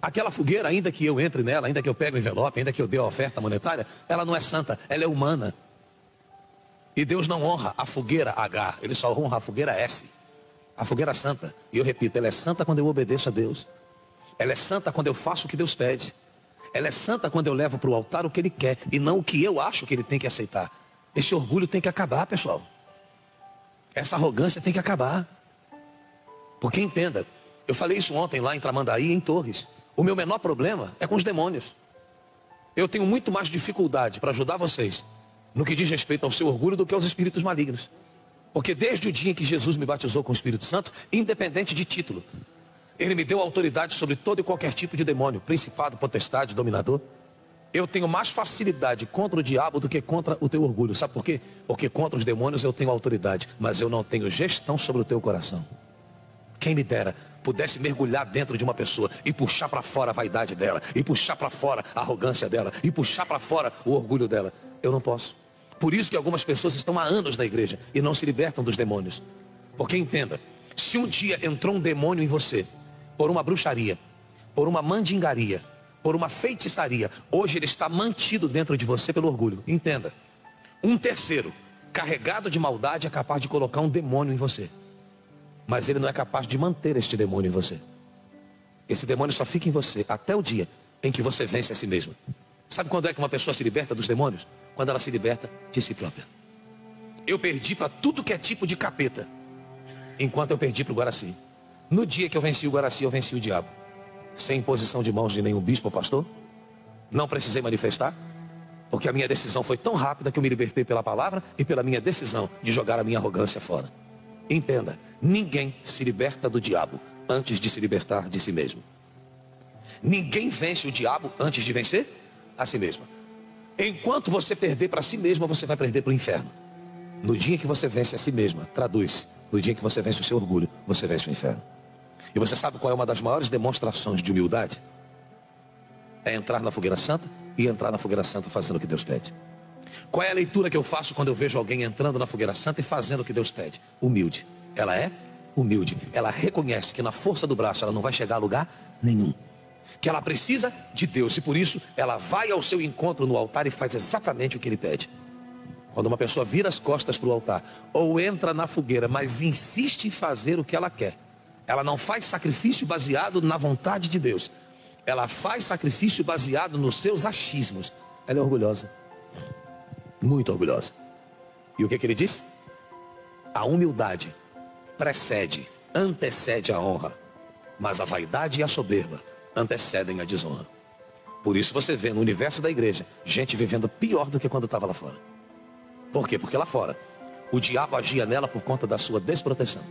Aquela fogueira, ainda que eu entre nela, ainda que eu pegue o envelope, ainda que eu dê a oferta monetária, ela não é santa, ela é humana. E Deus não honra a fogueira H, Ele só honra a fogueira S, a fogueira santa. E eu repito, ela é santa quando eu obedeço a Deus. Ela é santa quando eu faço o que Deus pede. Ela é santa quando eu levo para o altar o que Ele quer e não o que eu acho que Ele tem que aceitar. Esse orgulho tem que acabar, pessoal. Essa arrogância tem que acabar. Porque entenda, eu falei isso ontem lá em Tramandaí e em Torres. O meu menor problema é com os demônios. Eu tenho muito mais dificuldade para ajudar vocês no que diz respeito ao seu orgulho do que aos espíritos malignos. Porque desde o dia em que Jesus me batizou com o Espírito Santo, independente de título, Ele me deu autoridade sobre todo e qualquer tipo de demônio, principado, potestade, dominador. Eu tenho mais facilidade contra o diabo do que contra o teu orgulho. Sabe por quê? Porque contra os demônios eu tenho autoridade, mas eu não tenho gestão sobre o teu coração. Quem me dera pudesse mergulhar dentro de uma pessoa e puxar para fora a vaidade dela, e puxar para fora a arrogância dela, e puxar para fora o orgulho dela. Eu não posso. Por isso que algumas pessoas estão há anos na igreja e não se libertam dos demônios. Porque entenda, se um dia entrou um demônio em você, por uma bruxaria, por uma mandingaria, por uma feitiçaria, hoje ele está mantido dentro de você pelo orgulho. Entenda, um terceiro, carregado de maldade, é capaz de colocar um demônio em você. Mas ele não é capaz de manter este demônio em você. Esse demônio só fica em você até o dia em que você vence a si mesmo. Sabe quando é que uma pessoa se liberta dos demônios? Quando ela se liberta de si própria. Eu perdi para tudo que é tipo de capeta, enquanto eu perdi para o Guaraci. No dia que eu venci o Guaraci, eu venci o diabo. Sem imposição de mãos de nenhum bispo ou pastor. Não precisei manifestar, porque a minha decisão foi tão rápida que eu me libertei pela palavra e pela minha decisão de jogar a minha arrogância fora. Entenda, ninguém se liberta do diabo antes de se libertar de si mesmo. Ninguém vence o diabo antes de vencer a si mesmo. Enquanto você perder para si mesmo, você vai perder para o inferno. No dia que você vence a si mesma, traduz, no dia que você vence o seu orgulho, você vence o inferno. E você sabe qual é uma das maiores demonstrações de humildade? É entrar na fogueira santa e entrar na fogueira santa fazendo o que Deus pede. Qual é a leitura que eu faço quando eu vejo alguém entrando na fogueira santa e fazendo o que Deus pede? Humilde. Ela é humilde. Ela reconhece que na força do braço ela não vai chegar a lugar nenhum. Que ela precisa de Deus e por isso ela vai ao seu encontro no altar e faz exatamente o que Ele pede. Quando uma pessoa vira as costas para o altar ou entra na fogueira, mas insiste em fazer o que ela quer, ela não faz sacrifício baseado na vontade de Deus. Ela faz sacrifício baseado nos seus achismos. Ela é orgulhosa. Muito orgulhosa. E o que ele diz? A humildade precede, antecede a honra, mas a vaidade e a soberba antecedem a desonra. Por isso você vê no universo da igreja gente vivendo pior do que quando estava lá fora. Por quê? Porque lá fora o diabo agia nela por conta da sua desproteção.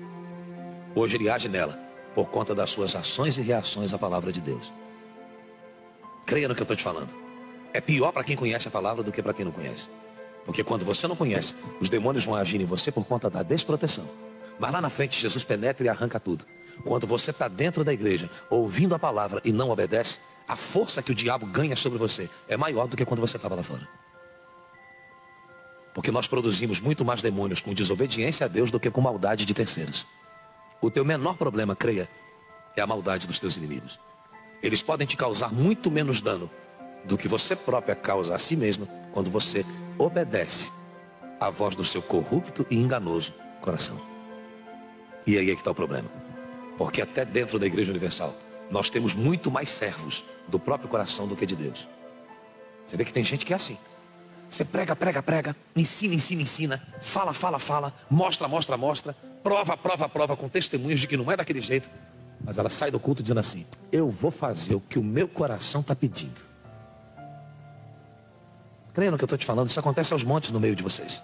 Hoje ele age nela por conta das suas ações e reações à palavra de Deus. Creia no que eu estou te falando. É pior para quem conhece a palavra do que para quem não conhece. Porque quando você não conhece, os demônios vão agir em você por conta da desproteção. Mas lá na frente Jesus penetra e arranca tudo. Quando você está dentro da igreja, ouvindo a palavra e não obedece, a força que o diabo ganha sobre você é maior do que quando você estava lá fora. Porque nós produzimos muito mais demônios com desobediência a Deus do que com maldade de terceiros. O teu menor problema, creia, é a maldade dos teus inimigos. Eles podem te causar muito menos dano do que você própria causa a si mesma quando você obedece à voz do seu corrupto e enganoso coração. E aí é que está o problema. Porque até dentro da Igreja Universal, nós temos muito mais servos do próprio coração do que de Deus. Você vê que tem gente que é assim. Você prega, prega, prega, ensina, ensina, ensina, fala, fala, fala, mostra, mostra, mostra, prova, prova, prova, com testemunhos de que não é daquele jeito. Mas ela sai do culto dizendo assim: eu vou fazer o que o meu coração está pedindo. Creia no que eu estou te falando, isso acontece aos montes no meio de vocês.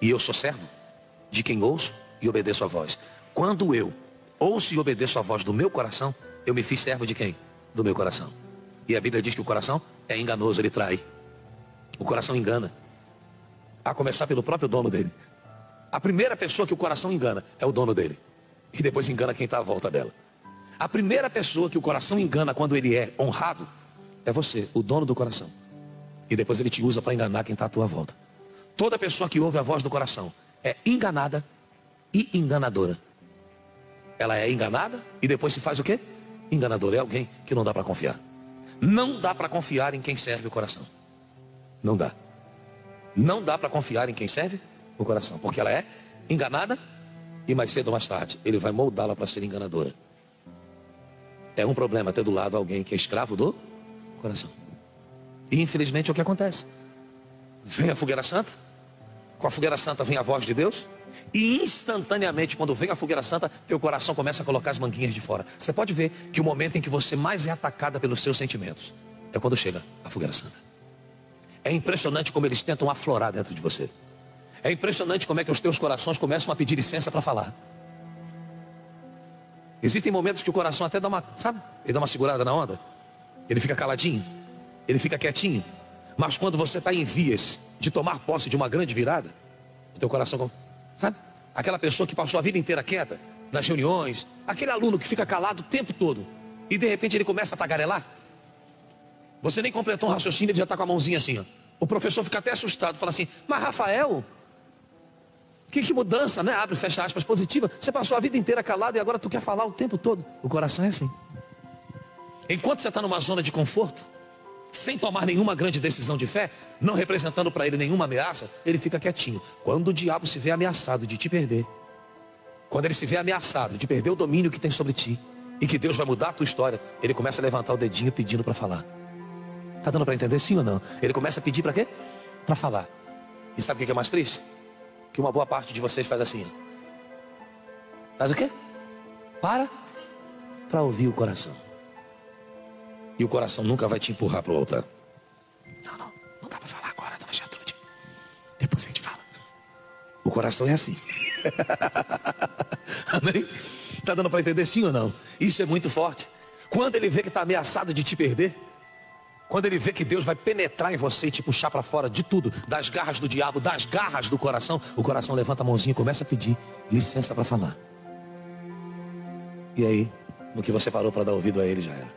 E eu sou servo de quem ouço e obedeço a voz. Quando eu ouço e obedeço a voz do meu coração, eu me fiz servo de quem? Do meu coração. E a Bíblia diz que o coração é enganoso, ele trai. O coração engana. A começar pelo próprio dono dele. A primeira pessoa que o coração engana é o dono dele. E depois engana quem está à volta dela. A primeira pessoa que o coração engana quando ele é honrado é você, o dono do coração. E depois ele te usa para enganar quem está à tua volta. Toda pessoa que ouve a voz do coração é enganada e enganadora. Ela é enganada e depois se faz o quê? Enganador é alguém que não dá para confiar. Não dá para confiar em quem serve o coração. Não dá. Não dá para confiar em quem serve o coração, porque ela é enganada e mais cedo ou mais tarde ele vai moldá-la para ser enganadora. É um problema ter do lado alguém que é escravo do coração. E infelizmente é o que acontece. Vem a fogueira santa, com a fogueira santa vem a voz de Deus, e instantaneamente quando vem a fogueira santa, teu coração começa a colocar as manguinhas de fora. Você pode ver que o momento em que você mais é atacada pelos seus sentimentos é quando chega a fogueira santa. É impressionante como eles tentam aflorar dentro de você. É impressionante como é que os teus corações começam a pedir licença para falar. Existem momentos que o coração até dá uma, sabe? Ele dá uma segurada na onda. Ele fica caladinho. Ele fica quietinho. Mas quando você está em vias de tomar posse de uma grande virada, o teu coração, sabe? Aquela pessoa que passou a vida inteira quieta, nas reuniões, aquele aluno que fica calado o tempo todo, e de repente ele começa a tagarelar. Você nem completou um raciocínio, ele já está com a mãozinha assim, ó. O professor fica até assustado, fala assim, mas Rafael, que mudança, né? Abre e fecha aspas, positiva. Você passou a vida inteira calado e agora tu quer falar o tempo todo. O coração é assim. Enquanto você está numa zona de conforto, sem tomar nenhuma grande decisão de fé, não representando para ele nenhuma ameaça, ele fica quietinho. Quando o diabo se vê ameaçado de te perder, quando ele se vê ameaçado de perder o domínio que tem sobre ti, e que Deus vai mudar a tua história, ele começa a levantar o dedinho pedindo para falar. Tá dando para entender sim ou não? Ele começa a pedir para quê? Para falar. E sabe o que é mais triste? Que uma boa parte de vocês faz assim. Faz o quê? Para ouvir o coração. E o coração nunca vai te empurrar para o altar. Não dá para falar agora, dona Gertrude. Depois a gente fala. O coração é assim. Amém? Tá dando para entender sim ou não? Isso é muito forte. Quando ele vê que está ameaçado de te perder, quando ele vê que Deus vai penetrar em você e te puxar para fora de tudo, das garras do diabo, das garras do coração, o coração levanta a mãozinha e começa a pedir licença para falar. E aí, no que você parou para dar ouvido a ele, já era.